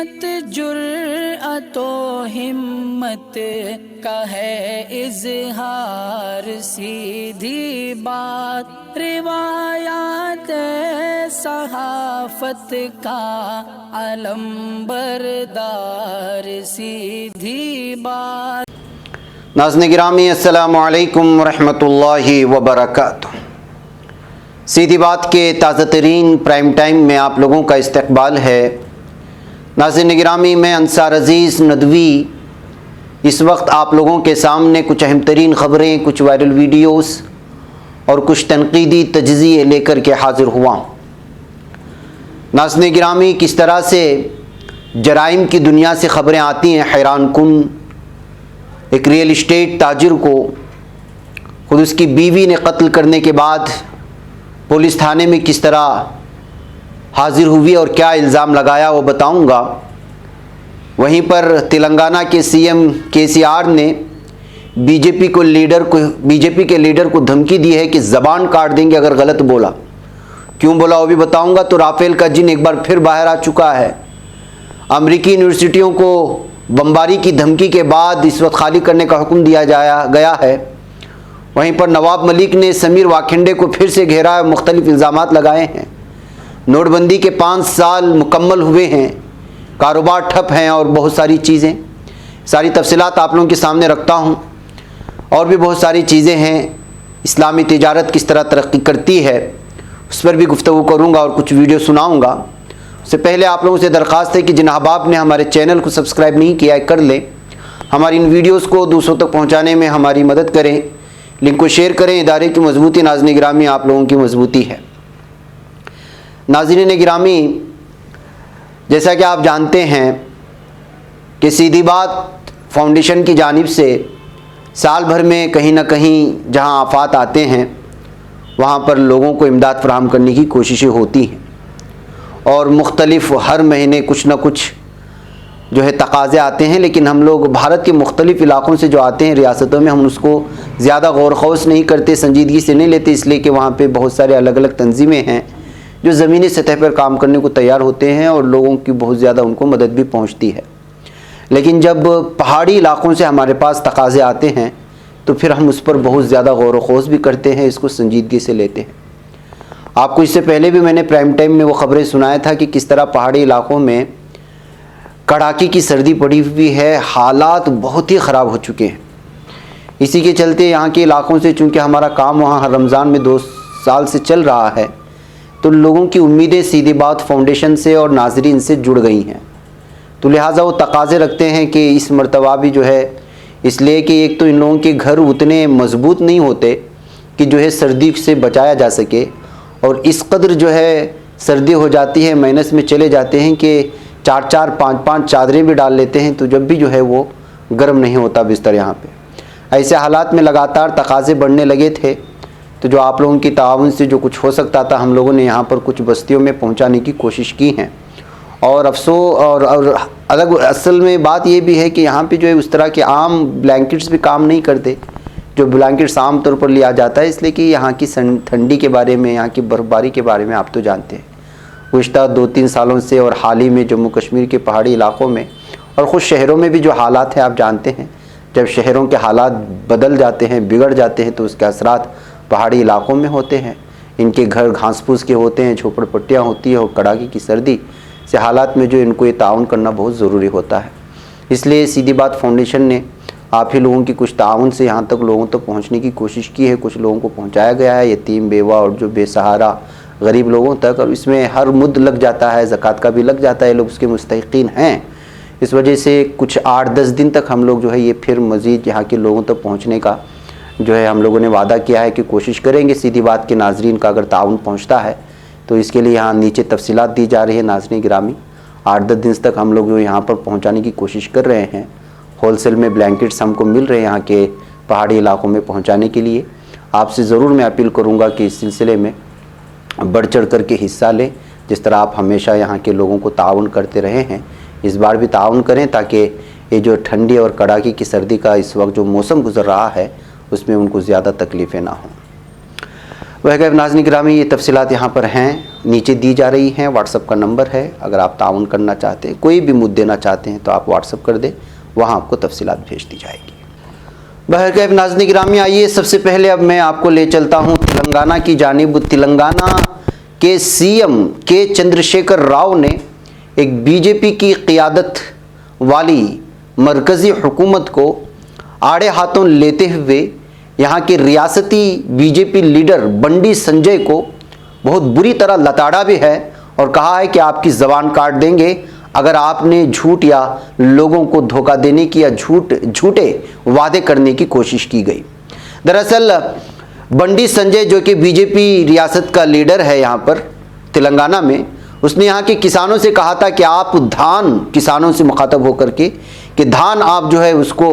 مت جرأت و ہمت کا ہے اظہار، سیدھی بات روایات صحافت کا علم بردار، سیدھی بات۔ ناظرین گرامی السلام علیکم ورحمۃ اللہ وبرکاتہ۔ سیدھی بات کے تازہ ترین پرائم ٹائم میں آپ لوگوں کا استقبال ہے۔ ناظرین گرامی، میں انصار عزیز ندوی اس وقت آپ لوگوں کے سامنے کچھ اہم ترین خبریں، کچھ وائرل ویڈیوز اور کچھ تنقیدی تجزیے لے کر کے حاضر ہوا ہوں۔ ناظرین گرامی، کس طرح سے جرائم کی دنیا سے خبریں آتی ہیں حیران کن۔ ایک ریئل اسٹیٹ تاجر کو خود اس کی بیوی نے قتل کرنے کے بعد پولیس تھانے میں کس طرح حاضر ہوئی اور کیا الزام لگایا وہ بتاؤں گا۔ وہیں پر تلنگانہ کے سی ایم KCR نے بی جے پی کے لیڈر کو دھمکی دی ہے کہ زبان کاٹ دیں گے اگر غلط بولا۔ کیوں بولا وہ بھی بتاؤں گا۔ تو رافیل کا جن ایک بار پھر باہر آ چکا ہے۔ امریکی یونیورسٹیوں کو بمباری کی دھمکی کے بعد اس وقت خالی کرنے کا حکم دیا گیا ہے۔ وہیں پر نواب ملک نے سمیر واکھنڈے کو پھر سے گھیرا ہے، مختلف الزامات لگائے ہیں۔ نوٹ بندی کے 5 سال مکمل ہوئے ہیں، کاروبار ٹھپ ہیں اور بہت ساری چیزیں، ساری تفصیلات آپ لوگوں کے سامنے رکھتا ہوں۔ اور بھی بہت ساری چیزیں ہیں، اسلامی تجارت کس طرح ترقی کرتی ہے اس پر بھی گفتگو کروں گا اور کچھ ویڈیو سناؤں گا۔ اس سے پہلے آپ لوگوں سے درخواست ہے کہ جن احباب نے ہمارے چینل کو سبسکرائب نہیں کیا ہے کر لیں، ہماری ان ویڈیوز کو دوسروں تک پہنچانے میں ہماری مدد کریں، لنک کو شیئر کریں۔ ادارے کی مضبوطی ناظرین گرامی آپ لوگوں کی مضبوطی ہے۔ ناظرین گرامی، جیسا کہ آپ جانتے ہیں کہ سیدھی بات فاؤنڈیشن کی جانب سے سال بھر میں کہیں نہ کہیں جہاں آفات آتے ہیں وہاں پر لوگوں کو امداد فراہم کرنے کی کوششیں ہوتی ہیں، اور مختلف ہر مہینے کچھ نہ کچھ جو ہے تقاضے آتے ہیں، لیکن ہم لوگ بھارت کے مختلف علاقوں سے جو آتے ہیں ریاستوں میں، ہم اس کو زیادہ غور خوض نہیں کرتے، سنجیدگی سے نہیں لیتے، اس لیے کہ وہاں پہ بہت سارے الگ الگ تنظیمیں ہیں جو زمینی سطح پر کام کرنے کو تیار ہوتے ہیں اور لوگوں کی بہت زیادہ ان کو مدد بھی پہنچتی ہے۔ لیکن جب پہاڑی علاقوں سے ہمارے پاس تقاضے آتے ہیں تو پھر ہم اس پر بہت زیادہ غور و خوض بھی کرتے ہیں، اس کو سنجیدگی سے لیتے ہیں۔ آپ کو اس سے پہلے بھی میں نے پرائم ٹائم میں وہ خبریں سنایا تھا کہ کس طرح پہاڑی علاقوں میں کڑاکی کی سردی پڑی ہوئی ہے، حالات بہت ہی خراب ہو چکے ہیں۔ اسی کے چلتے یہاں کے علاقوں سے، چونکہ ہمارا کام وہاں ہر رمضان میں 2 سال سے چل رہا ہے، تو لوگوں کی امیدیں سیدھی بات فاؤنڈیشن سے اور ناظرین سے جڑ گئی ہیں، تو لہٰذا وہ تقاضے رکھتے ہیں کہ اس مرتبہ بھی جو ہے، اس لیے کہ ایک تو ان لوگوں کے گھر اتنے مضبوط نہیں ہوتے کہ جو ہے سردی سے بچایا جا سکے، اور اس قدر جو ہے سردی ہو جاتی ہے، مائنس میں چلے جاتے ہیں کہ 4-4 5-5 چادریں بھی ڈال لیتے ہیں تو جب بھی جو ہے وہ گرم نہیں ہوتا بستر یہاں پہ۔ ایسے حالات میں لگاتار تقاضے بڑھنے لگے تھے، تو جو آپ لوگوں کی تعاون سے جو کچھ ہو سکتا تھا ہم لوگوں نے یہاں پر کچھ بستیوں میں پہنچانے کی کوشش کی ہیں۔ اور افسوس اور اصل میں بات یہ بھی ہے کہ یہاں پہ جو ہے اس طرح کے عام بلینکٹس بھی کام نہیں کرتے جو بلینکٹس عام طور پر لیا جاتا ہے، اس لیے کہ یہاں کی ٹھنڈی کے بارے میں، یہاں کی برف باری کے بارے میں آپ تو جانتے ہیں۔ گزشتہ 2-3 سالوں سے اور حال ہی میں جموں کشمیر کے پہاڑی علاقوں میں اور خود شہروں میں بھی جو حالات ہیں آپ جانتے ہیں، جب شہروں کے حالات بدل جاتے ہیں، بگڑ جاتے ہیں، تو اس کے اثرات پہاڑی علاقوں میں ہوتے ہیں۔ ان کے گھر گھاس پھوس کے ہوتے ہیں، جھوپڑ پٹیاں ہوتی ہیں، اور کڑاکی کی سردی سے حالات میں جو ان کو یہ تعاون کرنا بہت ضروری ہوتا ہے۔ اس لیے سیدھی بات فاؤنڈیشن نے آپ ہی لوگوں کی کچھ تعاون سے یہاں تک لوگوں تک پہنچنے کی کوشش کی ہے۔ کچھ لوگوں کو پہنچایا گیا ہے، یتیم، بیوہ اور جو بے سہارا غریب لوگوں تک، اور اس میں ہر مد لگ جاتا ہے، زکوٰۃ کا بھی لگ جاتا ہے، لوگ اس کے مستحقین ہیں۔ اس وجہ سے کچھ 8-10 دن تک ہم لوگ جو ہے یہ پھر مزید یہاں کے لوگوں تک پہنچنے کا جو ہے ہم لوگوں نے وعدہ کیا ہے کہ کوشش کریں گے۔ سیدھی بات کے ناظرین کا اگر تعاون پہنچتا ہے تو اس کے لیے یہاں نیچے تفصیلات دی جا رہی ہے۔ ناظرین گرامی، 8-10 دن تک ہم لوگ جو یہاں پر پہنچانے کی کوشش کر رہے ہیں۔ ہول سیل میں بلینکٹس ہم کو مل رہے ہیں یہاں کے پہاڑی علاقوں میں پہنچانے کے لیے۔ آپ سے ضرور میں اپیل کروں گا کہ اس سلسلے میں بڑھ چڑھ کر کے حصہ لیں، جس طرح آپ ہمیشہ یہاں کے لوگوں کو تعاون کرتے رہے ہیں، اس بار بھی تعاون کریں تاکہ یہ جو ٹھنڈی اور کڑاکی کی سردی کا اس وقت جو موسم گزر رہا ہے اس میں ان کو زیادہ تکلیفیں نہ ہوں۔ वह नाज़रीन गिरामी ये तफसीलात यहाँ पर हैं, नीचे दी जा रही हैं। व्हाट्सअप का नंबर है, अगर आप ताउन करना चाहते हैं, कोई भी मुद्दे देना चाहते हैं तो आप व्हाट्सअप कर दें, वहाँ आपको तफसीलात भेज दी जाएगी। बहरकैफ नाज़रीन गिरामी, आइए सबसे पहले अब मैं आपको ले चलता हूँ तेलंगाना की जानिब। तेलंगाना के सीएम के चंद्रशेखर राव ने एक बीजेपी की क़ियादत वाली मरकज़ी हुकूमत को आड़े हाथों लेते हुए यहाँ के रियासती बीजेपी लीडर बंडी संजय को बहुत बुरी तरह लताड़ा भी है और कहा है कि आपकी ज़बान काट देंगे अगर आपने झूठ या लोगों को धोखा देने की या झूठे वादे करने की कोशिश की गई। दरअसल बंडी संजय जो कि बीजेपी रियासत का लीडर है यहाँ पर तेलंगाना में, उसने यहाँ के किसानों से कहा था कि आप धान, किसानों से मुखातब होकर के कि धान आप जो है उसको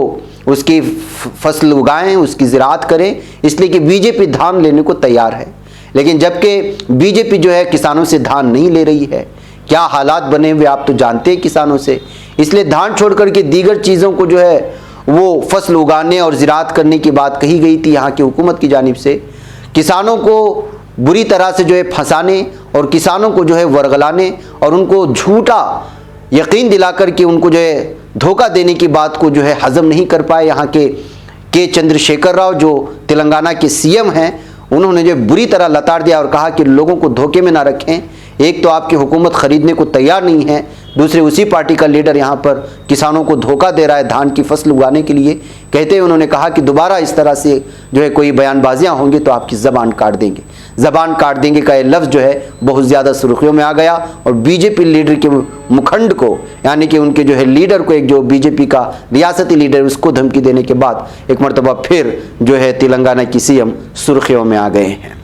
उसकी फसल उगाएं, उसकी ज़राअत करें, इसलिए कि बीजेपी धान लेने को तैयार है। लेकिन जबकि बीजेपी जो है किसानों से धान नहीं ले रही है, क्या हालात बने हुए आप तो जानते हैं किसानों से, इसलिए धान छोड़ करके दीगर चीज़ों को जो है वो फसल उगाने और ज़राअत करने की बात कही गई थी यहाँ की हुकूमत की जानिब से। किसानों को बुरी तरह से जो है फंसाने और किसानों को जो है वर्गलाने और उनको झूठा यकीन दिला कर के उनको जो है धोखा देने की बात को जो है हज़म नहीं कर पाए यहाँ के चंद्रशेखर राव जो तेलंगाना के सीएम हैं, उन्होंने जो बुरी तरह लताड़ दिया और कहा कि लोगों को धोखे में ना रखें। एक तो आपकी हुकूमत ख़रीदने को तैयार नहीं है, दूसरे उसी पार्टी का लीडर यहाँ पर किसानों को धोखा दे रहा है धान की फसल उगाने के लिए। कहते हैं उन्होंने कहा कि दोबारा इस तरह से जो है कोई बयानबाजियाँ होंगी तो आपकी ज़बान काट देंगे। ज़बान काट देंगे का ये लफ्ज़ जो है बहुत ज़्यादा सुर्खियों में आ गया और बीजेपी लीडर के मुखंड को, यानी कि उनके जो है लीडर को, एक जो बीजेपी का रियासती लीडर, उसको धमकी देने के बाद एक मरतबा फिर जो है तेलंगाना की सीएम सुर्खियों में आ गए हैं।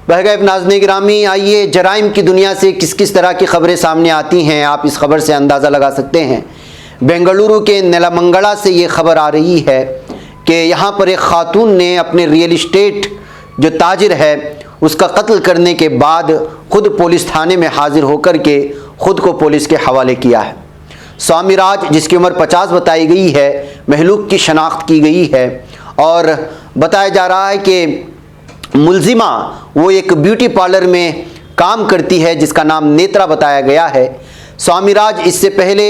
बहरकैफ नाज़रीन गिरामी, आइए जराइम की दुनिया से किस किस तरह की खबरें सामने आती हैं आप इस खबर से अंदाज़ा लगा सकते हैं। बेंगलुरु के नेलामंगला से ये खबर आ रही है कि यहाँ पर एक खातून ने अपने रियल इस्टेट जो ताजिर है उसका कत्ल करने के बाद खुद पुलिस थाने में हाजिर होकर के खुद को पुलिस के हवाले किया है। स्वामी राज, जिसकी उम्र 50 बताई गई है, महलूक की शनाख्त की गई है और बताया जा रहा है कि मुलजिमा वो एक ब्यूटी पार्लर में काम करती है जिसका नाम नेत्रा बताया गया है। स्वामी राज इससे पहले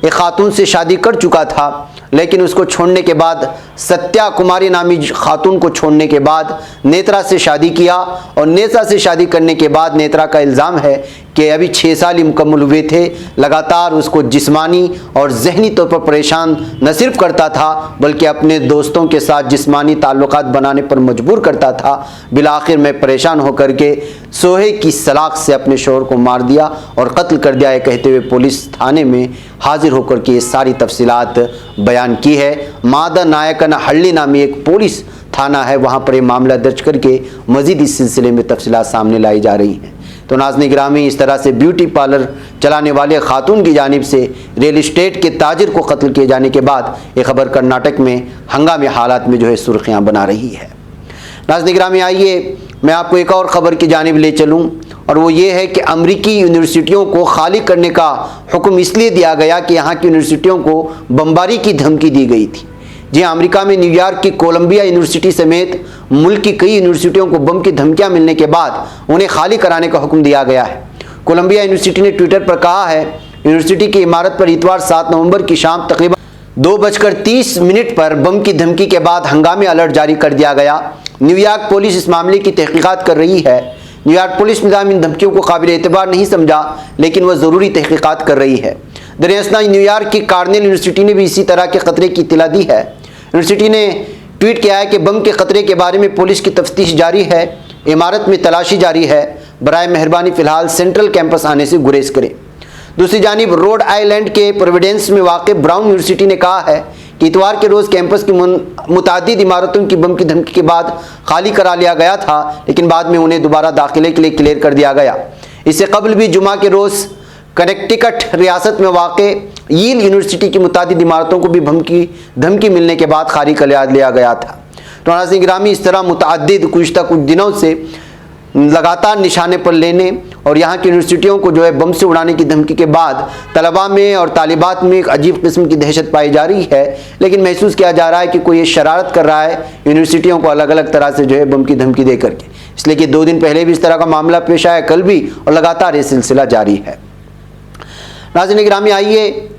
एक खातून से शादी कर चुका था, लेकिन उसको छोड़ने के बाद, सत्या कुमारी नामी खातून को छोड़ने के बाद नेत्रा से शादी किया और नेत्रा से शादी करने के बाद नेत्रा का इल्ज़ाम है कि अभी 6 साल ही मुकम्मल हुए थे, लगातार उसको जिस्मानी और ज़हनी तौर पर परेशान न सिर्फ करता था बल्कि अपने दोस्तों के साथ जिस्मानी ताल्लुकात बनाने पर मजबूर करता था। बिलाखिर में परेशान होकर के सोहे की सलाख से अपने शोहर को मार दिया और कत्ल कर दिया है कहते हुए पुलिस थाने में हाजिर होकर के ये सारी तफसीलात बयान की है। मादा नायकन हल्ली नामी एक पुलिस थाना है, वहाँ पर ये मामला दर्ज करके मज़ीद इस सिलसिले में तफसीलात सामने लाई जा रही हैं। तो नाज़रीन गिरामी, इस तरह से ब्यूटी पार्लर चलाने वाले खातून की जानिब से रियल इस्टेट के ताजिर को कत्ल किए जाने के बाद ये खबर कर्नाटक में हंगामी हालात में जो है सुर्खियाँ बना रही है। नाज़रीन गिरामी, आइए मैं आपको एक और ख़बर की जानिब ले चलूँ और वो ये है कि अमरीकी यूनिवर्सिटियों को खाली करने का हुक्म इसलिए दिया गया कि यहाँ की यूनिवर्सिटियों को बमबारी की धमकी दी गई थी। जी हाँ, अमेरिका में न्यूयॉर्क की कोलंबिया यूनिवर्सिटी समेत मुल्क की कई यूनिवर्सिटियों को बम की धमकियां मिलने के बाद उन्हें खाली कराने का हुक्म दिया गया है। कोलंबिया यूनिवर्सिटी ने ट्विटर पर कहा है, यूनिवर्सिटी की इमारत पर इतवार 7 नवंबर की शाम तकरीबन 2:30 पर बम की धमकी के बाद हंगामी अलर्ट जारी कर दिया गया। न्यूयॉर्क पुलिस इस मामले की तहकीकात कर रही है। न्यूयॉर्क पुलिस निज़ाम इन धमकियों को काबिल एतबार नहीं समझा, लेकिन वह ज़रूरी तहकीकात कर रही है। दरअसल न्यूयॉर्क की कार्नेल यूनिवर्सिटी ने भी इसी तरह के खतरे की इत्तला दी है। यूनिवर्सिटी ने ट्वीट किया है कि बम के खतरे के बारे में पुलिस की तफ्तीश जारी है, इमारत में तलाशी जारी है, बराए मेहरबानी फ़िलहाल सेंट्रल कैंपस आने से गुरेज करें। दूसरी जानिब रोड आइलैंड के प्रोविडेंस में वाक़ ब्राउन यूनिवर्सिटी ने कहा है कि इतवार के रोज़ कैंपस की मुतादिद इमारतों की बम की धमकी के बाद खाली करा लिया गया था, लेकिन बाद में उन्हें दोबारा दाखिले के लिए क्लियर कर दिया गया। इससे कबल भी जुमा के रोज़ कनेक्टिकट रियासत में वाक़ यील यूनिवर्सिटी की मुतादिद इमारतों को भी धमकी मिलने के बाद खाली कर लिया गया था। तो नाज़रीन गिरामी, इस तरह मुतअद्दिद गुज़िश्ता कुछ दिनों से लगातार निशाने पर लेने और यहाँ की यूनिवर्सिटियों को जो है बम से उड़ाने की धमकी के बाद तलबा में और तालिबात में एक अजीब किस्म की दहशत पाई जा रही है, लेकिन महसूस किया जा रहा है कि कोई ये शरारत कर रहा है यूनिवर्सिटियों को अलग अलग तरह से जो है बम की धमकी दे करके। اس لیے کہ 2 दिन पहले भी इस तरह का मामला पेश आया, कल भी, और लगातार ये सिलसिला जारी है। नाज़रीन गिरामी, आइए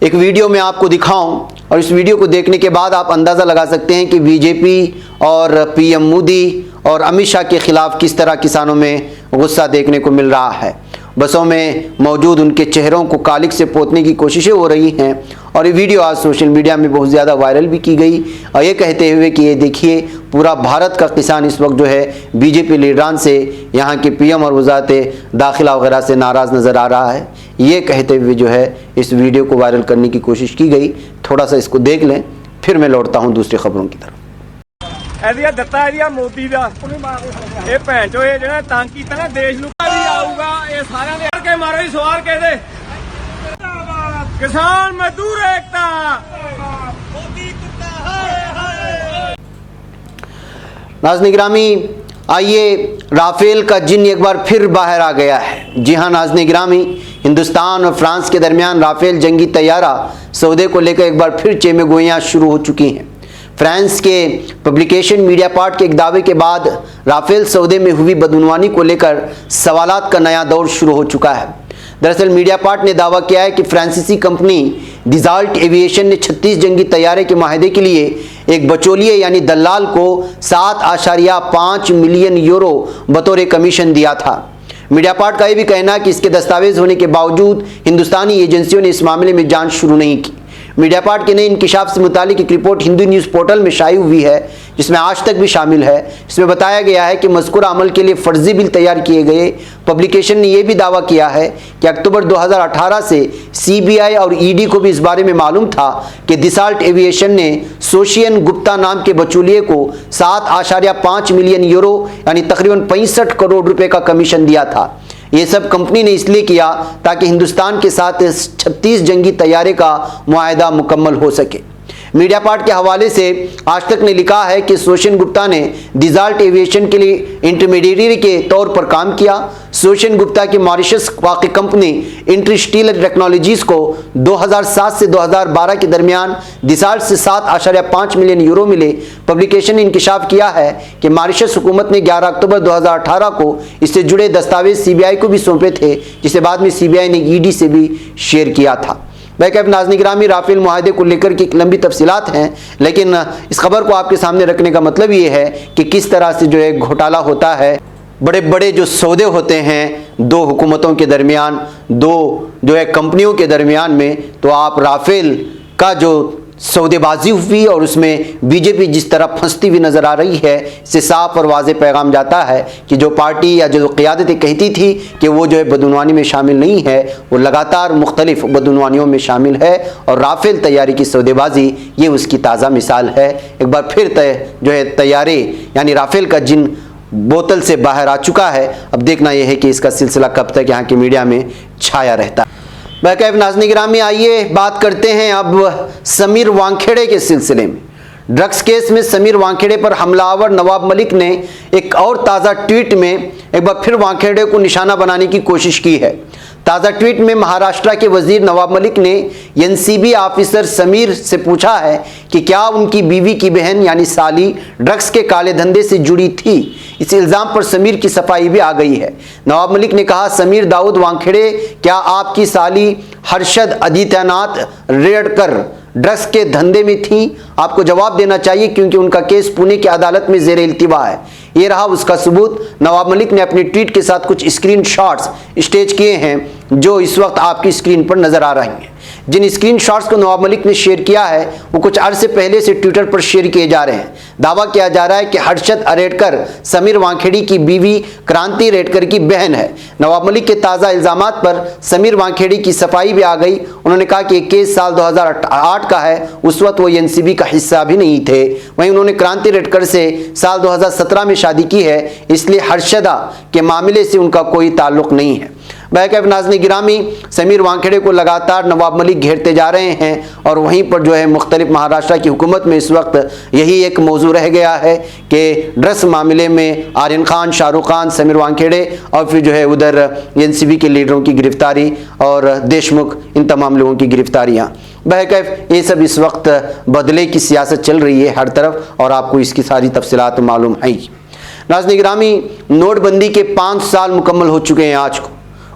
एक वीडियो में आपको दिखाऊं और इस वीडियो को देखने के बाद आप अंदाज़ा लगा सकते हैं कि बीजेपी और पीएम मोदी और अमित शाह के खिलाफ किस तरह किसानों में गुस्सा देखने को मिल रहा है। बसों में मौजूद उनके चेहरों को कालिक से पोतने की कोशिशें हो रही हैं और ये वीडियो आज सोशल मीडिया में बहुत ज़्यादा वायरल भी की गई, और ये कहते हुए कि ये देखिए पूरा भारत का किसान इस वक्त जो है बीजेपी लीडरान से, यहाँ के पीएम और वज़ारत दाखिला वगैरह से नाराज़ नज़र आ रहा है। ये कहते हुए जो है इस वीडियो को वायरल करने की कोशिश की गई। थोड़ा सा इसको देख लें, फिर मैं लौटता हूँ दूसरी खबरों की तरफ। ਇਹਦੀਆਂ ਦਿੱਤਾ ਇਹਦੀਆਂ ਮੋਦੀ ਦਾ ਇਹ ਭੈਣ ਚੋ ਇਹ ਜਿਹੜਾ ਤੰਗ ਕੀਤਾ ਨਾ ਦੇਸ਼ ਨੂੰ ਵੀ ਆਊਗਾ ਇਹ ਸਾਰਿਆਂ ਦੇ ਕੇ ਮਾਰੋ ਹੀ ਸਵਾਰ ਕੇ ਦੇ ਕਿਸਾਨ ਮਜ਼ਦੂਰ ਏਕਤਾ ਮੋਦੀ ਕੁੱਤਾ ਹਾਏ ਹਾਏ। नाज़रीन गिरामी, आइए राफेल का जिन एक बार फिर बाहर आ गया है। जी हाँ नाज़रीन गिरामी, हिंदुस्तान और फ्रांस के दरमियान राफेल जंगी तैयारा सौदे को लेकर एक बार फिर चेमेगोइयाँ शुरू हो चुकी हैं। फ्रांस के पब्लिकेशन मीडिया पार्ट के एक दावे के बाद राफेल सौदे में हुई बदعنवानी को लेकर सवालात का नया दौर शुरू हो चुका है। दरअसल मीडिया पार्ट ने दावा किया है कि फ्रांसीसी कंपनी डिज़ाल्ट एविएशन ने 36 जंगी तैयारे के माहदे के लिए एक बचौलिए यानी दलाल को 7.5 मिलियन यूरो बतौर कमीशन दिया था। मीडिया पार्ट का यह भी कहना है कि इसके दस्तावेज होने के बावजूद हिंदुस्तानी एजेंसियों ने इस मामले में जांच शुरू नहीं की। मीडिया पार्ट के नए इंकिशाफ से मुतालिक एक रिपोर्ट हिंदू न्यूज़ पोर्टल में शाये हुई है, जिसमें आज तक भी शामिल है। इसमें बताया गया है कि मज़कूर अमल के लिए फ़र्ज़ी बिल तैयार किए गए। पब्लिकेशन ने यह भी दावा किया है कि अक्टूबर 2018 से CBI और ED को भी इस बारे में मालूम था कि डिज़ाल्ट एविएशन ने सोशियन गुप्ता नाम के बचौलिए को 7.5 मिलियन यूरो यानी तकरीबन 65 करोड़ रुपए का कमीशन दिया था। ये सब कंपनी ने इसलिए किया ताकि हिंदुस्तान के साथ 36 जंगी तैयारे का मुआहदा मुकम्मल हो सके। मीडिया पार्ट के हवाले से आज तक ने लिखा है कि सोशियन गुप्ता ने डिज़ाल्ट एविएशन के लिए इंटरमीडिएटरी के तौर पर काम किया। सोशियन गुप्ता की मॉरिशस वाक़ई कंपनी इंटरस्टीलर टेक्नोलॉजीज़ को 2007 से 2012 के दरमियान डिज़ाल्ट से 7.5 मिलियन यूरो मिले। पब्लिकेशन ने इंकिशाफ किया है कि मॉरिशस हुकूमत ने 11 अक्टूबर 2018 को इससे जुड़े दस्तावेज CBI को भी सौंपे थे, जिसे बाद में CBI ने ED से भी शेयर किया था। बैकअप नाज़रीन गिरामी, राफेल मुआहदे को लेकर की लंबी तफसीलात हैं, लेकिन इस खबर को आपके सामने रखने का मतलब ये है कि किस तरह से जो है घोटाला होता है। बड़े बड़े जो सौदे होते हैं दो हुकूमतों के दरमियान, दो जो है कंपनियों के दरमियान में, तो आप राफेल का जो सौदेबाजी हुई और उसमें बीजेपी जिस तरह फंसती हुई नज़र आ रही है, इससे साफ और वाज़ेह पैगाम जाता है कि जो पार्टी या जो क़ियादतें कहती थी कि वो जो है बदعنवानी में शामिल नहीं है, वो लगातार मुख्तलिफ बदعنवानियों में शामिल है। और राफेल तैयारी की सौदेबाजी ये उसकी ताज़ा मिसाल है। एक बार फिर जो है तैयारे यानी राफेल का जिन बोतल से बाहर आ चुका है। अब देखना यह है कि इसका सिलसिला कब तक यहाँ की मीडिया में छाया रहता है। बैकअप नाज़रीन गिरामी, आइए बात करते हैं अब समीर वानखेड़े के सिलसिले में। ड्रग्स केस में समीर वानखेड़े पर हमलावर नवाब मलिक ने एक और ताज़ा ट्वीट में एक बार फिर वानखेड़े को निशाना बनाने की कोशिश की है। ताज़ा ट्वीट में महाराष्ट्र के वजीर नवाब मलिक ने NCB ऑफिसर समीर से पूछा है कि क्या उनकी बीवी की बहन यानी साली ड्रग्स के काले धंधे से जुड़ी थी। इस इल्ज़ाम पर समीर की सफाई भी आ गई है। नवाब मलिक ने कहा, समीर दाऊद वानखेड़े, क्या आपकी साली हर्षद आदित्यनाथ रेडकर ड्रग्स के धंधे में थी? आपको जवाब देना चाहिए क्योंकि उनका केस पुणे की अदालत में ज़ेर इल्तिवा है। ये रहा उसका सबूत। नवाब मलिक ने अपनी ट्वीट के साथ कुछ स्क्रीनशॉट्स स्टेज किए हैं जो इस वक्त आपकी स्क्रीन पर नज़र आ रही हैं। जिन स्क्रीनशॉट्स को नवाब मलिक ने शेयर किया है वो कुछ अरसे पहले से ट्विटर पर शेयर किए जा रहे हैं। दावा किया जा रहा है कि हर्षद रेडकर समीर वानखेड़ी की बीवी क्रांति रेडकर की बहन है। नवाब मलिक के ताज़ा इल्ज़ामात पर समीर वानखेड़ी की सफाई भी आ गई। उन्होंने कहा कि ये केस साल 2008 का है, उस वक्त वो NCB का हिस्सा भी नहीं थे। वहीं उन्होंने क्रांति रेडकर से साल 2017 में शादी की है, इसलिए हर्षदा के मामले से उनका कोई ताल्लुक़ नहीं है। बैकअप नाज़रीन गिरामी, समीर वानखेड़े को लगातार नवाब मलिक घेरते जा रहे हैं और वहीं पर जो है मुख्तलिफ महाराष्ट्र की हुकूमत में इस वक्त यही एक मौजू रह गया है कि ड्रग्स मामले में आर्यन खान, शाहरुख खान, समीर वानखेड़े और फिर जो है उधर NCB के लीडरों की गिरफ्तारी और देशमुख, इन तमाम लोगों की गिरफ्तारियाँ। बहरकैफ ये सब इस वक्त बदले की सियासत चल रही है हर तरफ और आपको इसकी सारी तफसीलात मालूम है। नाज़रीन गिरामी, नोटबंदी के 5 साल मुकम्मल हो चुके हैं आज को।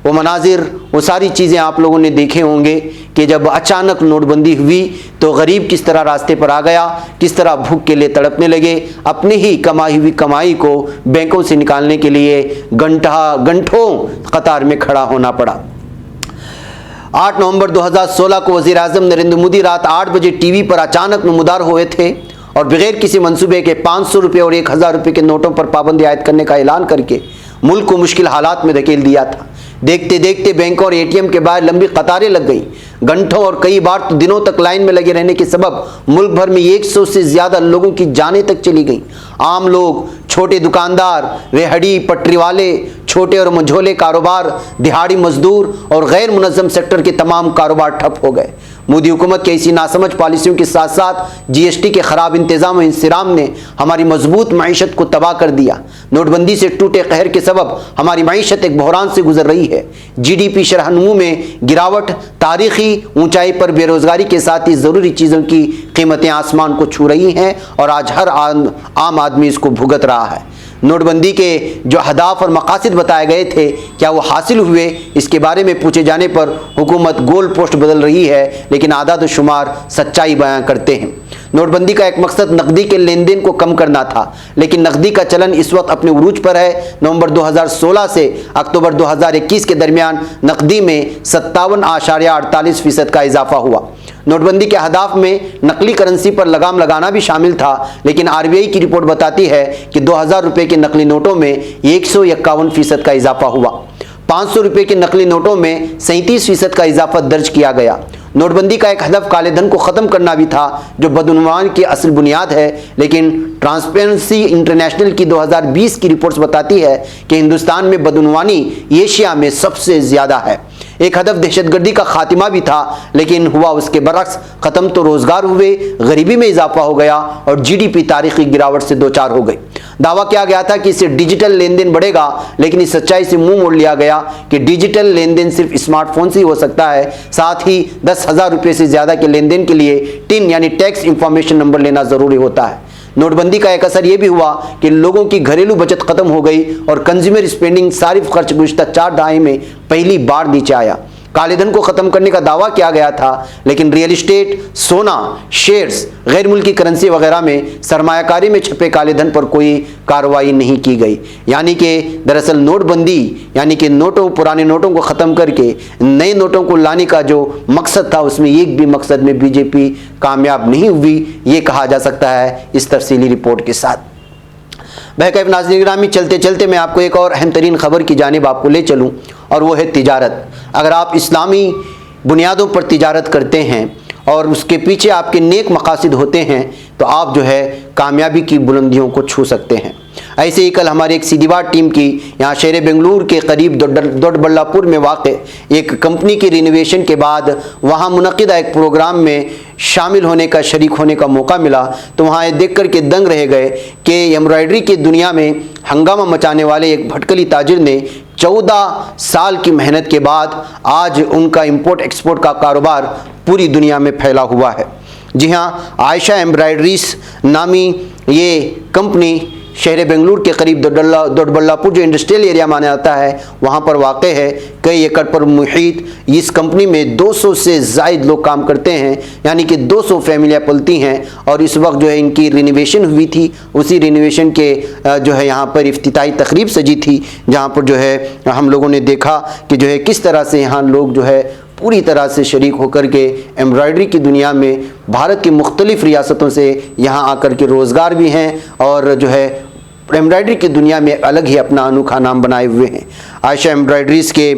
वो मनाजिर, वो सारी चीज़ें आप लोगों ने देखे होंगे कि जब अचानक नोटबंदी हुई तो गरीब किस तरह रास्ते पर आ गया, किस तरह भूख के लिए तड़पने लगे, अपनी ही कमाई हुई कमाई को बैंकों से निकालने के लिए घंटों कतार में खड़ा होना पड़ा। 8 नवंबर 2016 को वज़ीर आज़म नरेंद्र मोदी रात 8 बजे टीवी पर अचानक नमूदार हुए थे और बगैर किसी मंसूबे के 500 रुपये और 1000 रुपये के नोटों पर पाबंदी आयद करने का ऐलान करके मुल्क को मुश्किल हालात में धकेल दिया था। देखते देखते बैंकों और एटीएम के बाहर लंबी कतारें लग गई। घंटों और कई बार तो दिनों तक लाइन में लगे रहने के सबब मुल्क भर में 100 से ज़्यादा लोगों की जानें तक चली गईं। आम लोग, छोटे दुकानदार, रेहड़ी पटरी वाले, छोटे और मझोले कारोबार, दिहाड़ी मजदूर और गैर मुनज़्ज़म सेक्टर के तमाम कारोबार ठप हो गए। मोदी हुकूमत की ऐसी नासमझ पॉलिसियों के साथ साथ जीएसटी के ख़राब इंतज़ाम और इंसिराम ने हमारी मजबूत मईशत को तबाह कर दिया। नोटबंदी से टूटे कहर के सबब हमारी मईशत एक बहरान से गुजर रही है। जीडीपी शरह-नमू में गिरावट, तारीखी ऊंचाई पर बेरोजगारी के साथ ही ज़रूरी चीज़ों की कीमतें आसमान को छू रही हैं और आज हर आम आदमी इसको भुगत रहा है। नोटबंदी के जो अहदाफ और मकासद बताए गए थे, क्या वो हासिल हुए, इसके बारे में पूछे जाने पर हुकूमत गोल पोस्ट बदल रही है, लेकिन आदाद व शुमार सच्चाई बयां करते हैं। नोटबंदी का एक मकसद नकदी के लेन देन को कम करना था, लेकिन नकदी का चलन इस वक्त अपने उरूज पर है। नवंबर 2016 से अक्टूबर 2021 के दरमियान नकदी में 57.48% का इजाफा हुआ। नोटबंदी के अहदाफ में नकली करेंसी पर लगाम लगाना भी शामिल था, लेकिन आरबीआई की रिपोर्ट बताती है कि 2000 रुपये के नकली नोटों में 151% का इजाफा हुआ। 500 रुपये के नकली नोटों में 37% का इजाफा दर्ज किया गया। नोटबंदी का एक हदफ काले धन को ख़त्म करना भी था, जो बदउनवानी की असल बुनियाद है, लेकिन ट्रांसपेरेंसी इंटरनेशनल की 2020 की रिपोर्ट्स बताती है कि हिंदुस्तान में बदउनवानी एशिया में सबसे ज़्यादा है। एक हदफ दहशतगर्दी का खात्मा भी था, लेकिन हुआ उसके बरक्स। ख़त्म तो रोज़गार हुए, गरीबी में इजाफा हो गया और जीडीपी तारीखी गिरावट से दो चार हो गई। दावा किया गया था कि इससे डिजिटल लेन देन बढ़ेगा, लेकिन इस सच्चाई से मुंह मोड़ लिया गया कि डिजिटल लेन देन सिर्फ स्मार्टफोन से ही हो सकता है। साथ ही 10,000 रुपये से ज़्यादा के लेन देन के लिए टिन यानी टैक्स इंफॉर्मेशन नंबर लेना ज़रूरी होता है। नोटबंदी का एक असर यह भी हुआ कि लोगों की घरेलू बचत खत्म हो गई और कंज्यूमर स्पेंडिंग सारिफ खर्च गुज़श्ता 4 दहाई में पहली बार नीचे आया। काले धन को ख़त्म करने का दावा किया गया था, लेकिन रियल इस्टेट, सोना, शेयर्स, गैर मुल्की करेंसी वगैरह में सरमायाकारी में छपे काले धन पर कोई कार्रवाई नहीं की गई। यानी कि दरअसल नोटबंदी यानी कि पुराने नोटों को ख़त्म करके नए नोटों को लाने का जो मकसद था, उसमें एक भी मकसद में बीजेपी कामयाब नहीं हुई, ये कहा जा सकता है इस तफसीली रिपोर्ट के साथ। बहरकैफ नाज़रीन गिरामी, चलते चलते मैं आपको एक और अहम तरीन खबर की जानिब आपको ले चलूँ, और वो है तिजारत। अगर आप इस्लामी बुनियादों पर तिजारत करते हैं और उसके पीछे आपके नेक मकासद होते हैं, तो आप जो है कामयाबी की बुलंदियों को छू सकते हैं। ऐसे ही कल हमारे एक सीधीबात टीम की यहाँ शहर बेंगलुरु के करीब दोडबल्लापुर में वाक़ एक कंपनी की रिनोवेशन के बाद वहाँ मुनक़िदा एक प्रोग्राम में शामिल होने का, शरीक होने का मौका मिला, तो वहाँ ये देख कर के दंग रह गए कि एम्ब्रॉयडरी की दुनिया में हंगामा मचाने वाले एक भटकली ताजिर ने 14 साल की मेहनत के बाद आज उनका इंपोर्ट एक्सपोर्ट का कारोबार पूरी दुनिया में फैला हुआ है। जी हाँ, आयशा एम्ब्रॉयडरीज नामी ये कंपनी शहर बेंगलुरु के करीब दोडबल्लापुर जो इंडस्ट्रियल एरिया माना जाता है, वहाँ पर वाक़ है। कई एकड़ पर मुहित इस कंपनी में 200 से ज़ायद लोग काम करते हैं, यानी कि 200 फैमिलियाँ पलती हैं। और इस वक्त जो है इनकी रिनोवेशन हुई थी, उसी रिनोवेशन के जो है यहाँ पर इफ्तिताही तकरीब सजी थी, जहाँ पर जो है हम लोगों ने देखा कि जो है किस तरह से यहाँ लोग जो है पूरी तरह से शरीक होकर के एम्ब्रॉयडरी की दुनिया में भारत की मुख्तलिफ़ रियासतों से यहाँ आकर के रोज़गार भी हैं और जो है एम्ब्रॉयडरी की दुनिया में अलग ही अपना अनोखा नाम बनाए हुए हैं। आयशा एम्ब्रॉयडरीज़ के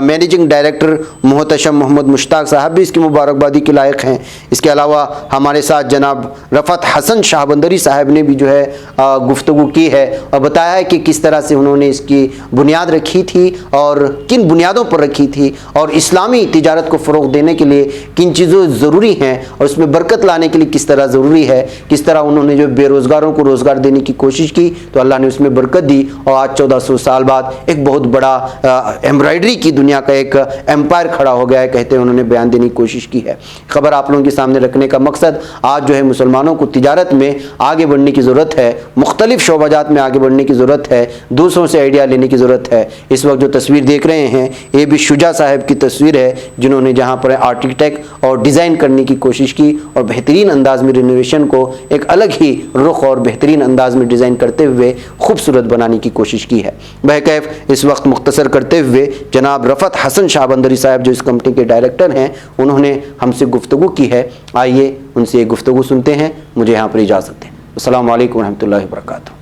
मैनेजिंग डायरेक्टर मोहतशम मोहम्मद मुश्ताक साहब भी इसकी मुबारकबादी के लायक हैं। इसके अलावा हमारे साथ जनाब रफ़त हसन शाहबंदरी साहब ने भी जो है गुफ्तगू की है और बताया है कि किस तरह से उन्होंने इसकी बुनियाद रखी थी और किन बुनियादों पर रखी थी और इस्लामी तिजारत को फ़रोग़ देने के लिए किन चीज़ों ज़रूरी हैं और उसमें बरकत लाने के लिए किस तरह ज़रूरी है। किस तरह उन्होंने जो बेरोज़गारों को रोज़गार देने की कोशिश की तो अल्लाह ने उसमें बरकत दी और आज 1400 साल बाद एक बहुत बड़ा یا ایمبرائڈری کی دنیا کا ایک ایمپائر کھڑا ہو گیا ہے، کہتے ہیں انہوں نے بیان دینے کی کوشش کی ہے۔ خبر آپ لوگوں کے سامنے رکھنے کا مقصد آج جو ہے مسلمانوں کو تجارت میں آگے بڑھنے کی ضرورت ہے، مختلف شعبہ جات میں آگے بڑھنے کی ضرورت ہے، دوسروں سے آئیڈیا لینے کی ضرورت ہے۔ اس وقت جو تصویر دیکھ رہے ہیں یہ بھی شجاع صاحب کی تصویر ہے، جنہوں نے جہاں پر آرکیٹیکٹ اور ڈیزائن کرنے کی کوشش کی اور بہترین انداز میں رینوویشن کو ایک الگ ہی رخ اور بہترین انداز میں ڈیزائن کرتے ہوئے خوبصورت بنانے کی کوشش کی ہے۔ بہرکیف اس وقت مختصر کرتے ہوئے جناب رفعت حسن شاہ بندری صاحب جو اس کمپنی کے ڈائریکٹر ہیں، انہوں نے ہم سے گفتگو کی ہے، آئیے ان سے ایک گفتگو سنتے ہیں۔ مجھے یہاں پر اجازت دیں۔ السلام علیکم ورحمۃ اللہ وبرکاتہ۔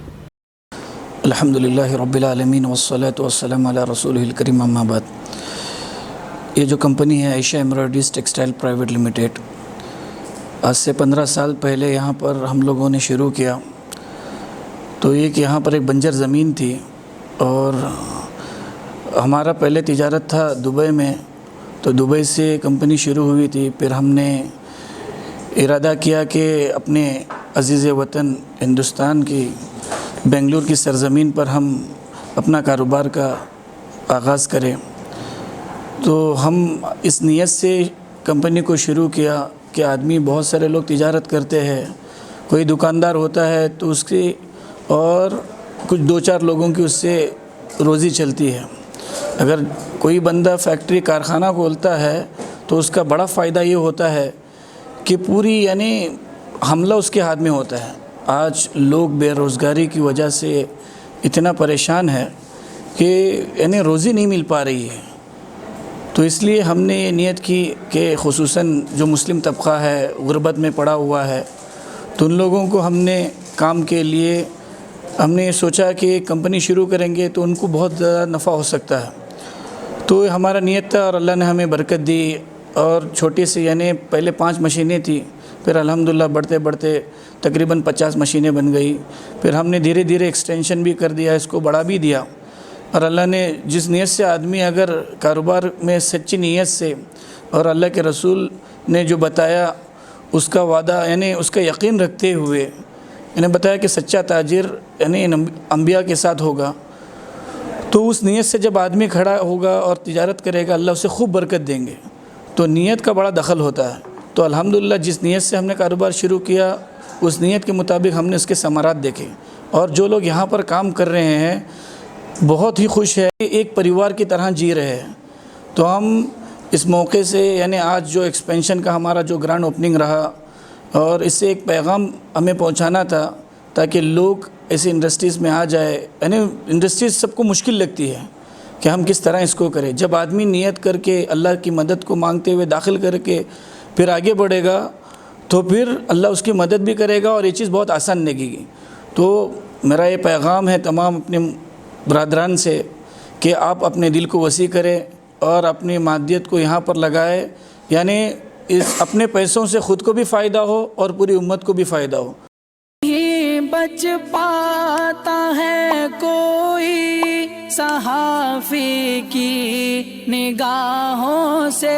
الحمدللہ رب العالمین والصلاة والسلام علی رسولہ الکریم، اما بعد۔ یہ جو کمپنی ہے عائشہ ایمبرائڈریز ٹیکسٹائل پرائیویٹ لمیٹڈ، آج سے 15 سال پہلے یہاں پر ہم لوگوں نے شروع کیا تو ایک یہاں پر ایک بنجر زمین تھی اور ہمارا پہلے تجارت تھا دبئی میں، تو دبئی سے کمپنی شروع ہوئی تھی۔ پھر ہم نے ارادہ کیا کہ اپنے عزیز وطن ہندوستان کی بنگلور کی سرزمین پر ہم اپنا کاروبار کا آغاز کریں۔ تو ہم اس نیت سے کمپنی کو شروع کیا کہ آدمی بہت سارے لوگ تجارت کرتے ہیں، کوئی دکاندار ہوتا ہے تو اس کی اور کچھ 2-4 لوگوں کی اس سے روزی چلتی ہے۔ اگر کوئی بندہ فیکٹری کارخانہ کھولتا ہے تو اس کا بڑا فائدہ یہ ہوتا ہے کہ پوری یعنی حملہ اس کے ہاتھ میں ہوتا ہے۔ آج لوگ بے روزگاری کی وجہ سے اتنا پریشان ہے کہ یعنی روزی نہیں مل پا رہی ہے، تو اس لیے ہم نے یہ نیت کی کہ خصوصاً جو مسلم طبقہ ہے، غربت میں پڑا ہوا ہے، تو ان لوگوں کو ہم نے کام کے لیے ہم نے سوچا کہ کمپنی شروع کریں گے تو ان کو بہت زیادہ نفع ہو سکتا ہے۔ تو ہمارا نیت تھا اور اللہ نے ہمیں برکت دی، اور چھوٹی سی یعنی پہلے 5 مشینیں تھیں، پھر الحمدللہ بڑھتے بڑھتے تقریباً 50 مشینیں بن گئی۔ پھر ہم نے دھیرے دھیرے ایکسٹینشن بھی کر دیا، اس کو بڑھا بھی دیا، اور اللہ نے جس نیت سے آدمی اگر کاروبار میں سچی نیت سے اور اللہ کے رسول نے جو بتایا اس کا وعدہ یعنی اس کا یقین رکھتے ہوئے انہیں بتایا کہ سچا تاجر یعنی انبیاء کے ساتھ ہوگا، تو اس نیت سے جب آدمی کھڑا ہوگا اور تجارت کرے گا اللہ اسے خوب برکت دیں گے۔ تو نیت کا بڑا دخل ہوتا ہے۔ تو الحمدللہ جس نیت سے ہم نے کاروبار شروع کیا اس نیت کے مطابق ہم نے اس کے ثمرات دیکھے، اور جو لوگ یہاں پر کام کر رہے ہیں بہت ہی خوش ہے، ایک پریوار کی طرح جی رہے ہیں۔ تو ہم اس موقع سے یعنی آج جو ایکسپینشن کا ہمارا جو گرانڈ اوپننگ رہا، اور اس سے ایک پیغام ہمیں پہنچانا تھا تاکہ لوگ ایسی انڈسٹریز میں آ جائے۔ یعنی انڈسٹریز سب کو مشکل لگتی ہے کہ ہم کس طرح اس کو کریں۔ جب آدمی نیت کر کے اللہ کی مدد کو مانگتے ہوئے داخل کر کے پھر آگے بڑھے گا تو پھر اللہ اس کی مدد بھی کرے گا اور یہ چیز بہت آسان لگے گی۔ تو میرا یہ پیغام ہے تمام اپنے برادران سے کہ آپ اپنے دل کو وسیع کریں اور اپنی مادیت کو یہاں پر لگائے، یعنی اس اپنے پیسوں سے خود کو بھی فائدہ ہو اور پوری امت کو بھی فائدہ ہو۔ ہی بچ پاتا ہے کوئی صحافی کی نگاہوں سے،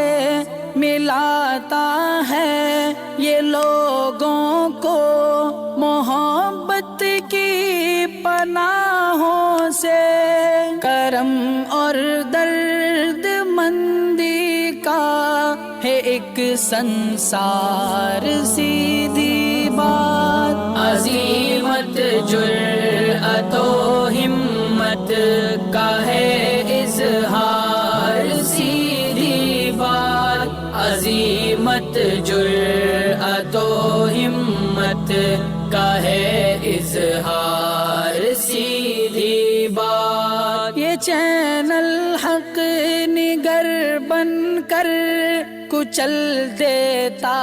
ملاتا ہے یہ لوگوں کو محبت کی پناہوں سے، کرم اور درد مندی کا ہے ایک سنسار، سیدھی بات عظیمت جرأت و ہمت کا ہے اظہار، سیدھی بات عظیمت جرأت و ہمت کا ہے اظہار، سیدھی بات۔ یہ چینل حق نگر بن کر کچل دیتا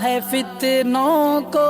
ہے فتنوں کو،